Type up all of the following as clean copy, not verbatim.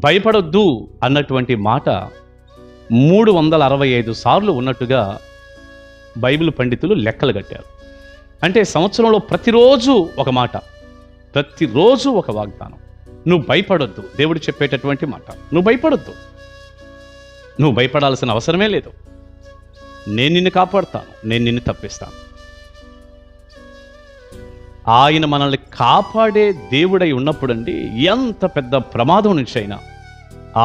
భయపడొద్దు అన్నటువంటి మాట 365 సార్లు ఉన్నట్టుగా బైబిల్ పండితులు లెక్కలు కట్టారు. అంటే సంవత్సరంలో ప్రతిరోజు ఒక మాట, ప్రతిరోజు ఒక వాగ్దానం. నువ్వు భయపడొద్దు, దేవుడు చెప్పేటటువంటి మాట. నువ్వు భయపడొద్దు, నువ్వు భయపడాల్సిన అవసరమే లేదు. నేను నిన్ను కాపాడుతాను, నేను నిన్ను తప్పిస్తాను. ఆయన మనల్ని కాపాడే దేవుడై ఉన్నప్పుడండి, ఎంత పెద్ద ప్రమాదం నుంచి అయినా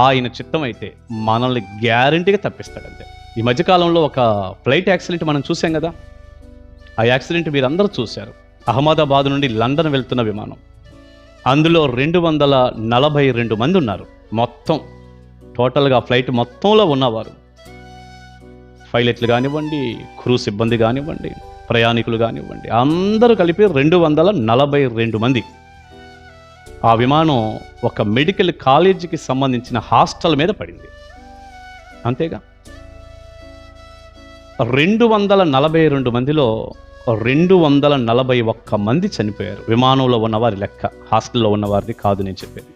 ఆయన చిత్తం అయితే మనల్ని గ్యారంటీగా తప్పిస్తాడంతే. ఈ మధ్యకాలంలో ఒక ఫ్లైట్ యాక్సిడెంట్ మనం చూసాం కదా. ఆ యాక్సిడెంట్ మీరందరూ చూశారు. అహ్మదాబాద్ నుండి లండన్ వెళ్తున్న విమానం. అందులో 242 మంది ఉన్నారు. మొత్తం టోటల్గా ఫ్లైట్ మొత్తంలో ఉన్నవారు, పైలట్లు కానివ్వండి, క్రూ సిబ్బంది కానివ్వండి, ప్రయాణికులు కానివ్వండి, అందరూ కలిపి 242 మంది. ఆ విమానం ఒక మెడికల్ కాలేజీకి సంబంధించిన హాస్టల్ మీద పడింది. అంతేగా, 242 మందిలో 241 మంది చనిపోయారు. విమానంలో ఉన్నవారి లెక్క, హాస్టల్లో ఉన్నవారిది కాదు నేను చెప్పేది.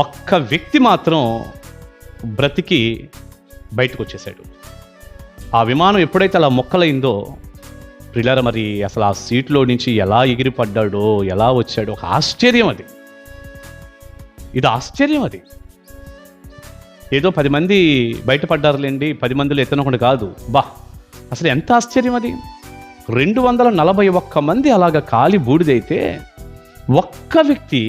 ఒక్క వ్యక్తి మాత్రం బ్రతికి బయటకు వచ్చేసాడు. ఆ విమానం ఎప్పుడైతే అలా మొక్కలైందో ప్రియులారా, మరి అసలు ఆ సీట్లో నుంచి ఎలా ఎగిరిపడ్డాడో, ఎలా వచ్చాడో, ఒక ఆశ్చర్యం అది. ఇది ఆశ్చర్యం అది. ఏదో 10 మంది బయటపడ్డారులేండి, 10 మందిలో ఎత్తనకుండా కాదు. అసలు ఎంత ఆశ్చర్యం అది. 241 మంది అలాగ కాలి బూడిదైతే ఒక్క వ్యక్తి,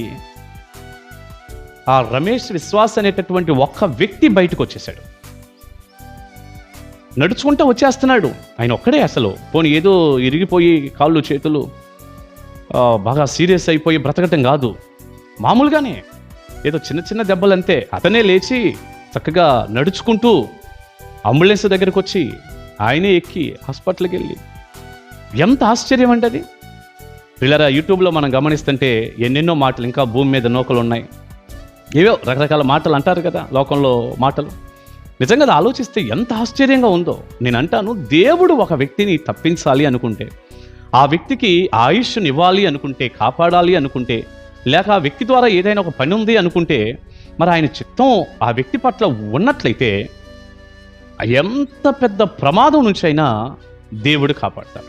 ఆ రమేష్ విశ్వాస్ అనేటటువంటి ఒక్క వ్యక్తి బయటకు వచ్చేసాడు. నడుచుకుంటూ వచ్చేస్తున్నాడు. ఆయన ఒక్కడే. అసలు పోనీ ఏదో ఇరిగిపోయి కాళ్ళు చేతులు బాగా సీరియస్ అయిపోయి బ్రతకటం కాదు, మామూలుగానే ఏదో చిన్న చిన్న దెబ్బలంతే. అతనే లేచి చక్కగా నడుచుకుంటూ అంబులెన్స్ దగ్గరకు వచ్చి ఆయనే ఎక్కి హాస్పిటల్కి వెళ్ళి, ఎంత ఆశ్చర్యం అంటే అది. పిల్లరా, యూట్యూబ్లో మనం గమనిస్తుంటే ఎన్నెన్నో మాటలు, ఇంకా భూమి మీద నూకలు ఉన్నాయి, ఏవో రకరకాల మాటలు అంటారు కదా లోకంలో మాటలు. నిజంగా అది ఆలోచిస్తే ఎంత ఆశ్చర్యంగా ఉందో. నేను అంటాను, దేవుడు ఒక వ్యక్తిని తప్పించాలి అనుకుంటే, ఆ వ్యక్తికి ఆయుష్ని ఇవ్వాలి అనుకుంటే, కాపాడాలి అనుకుంటే, లేక ఆ వ్యక్తి ద్వారా ఏదైనా ఒక పని ఉంది అనుకుంటే, మరి ఆయన చిత్తం ఆ వ్యక్తి పట్ల ఉన్నట్లయితే ఎంత పెద్ద ప్రమాదం నుంచి అయినా దేవుడు కాపాడతాడు.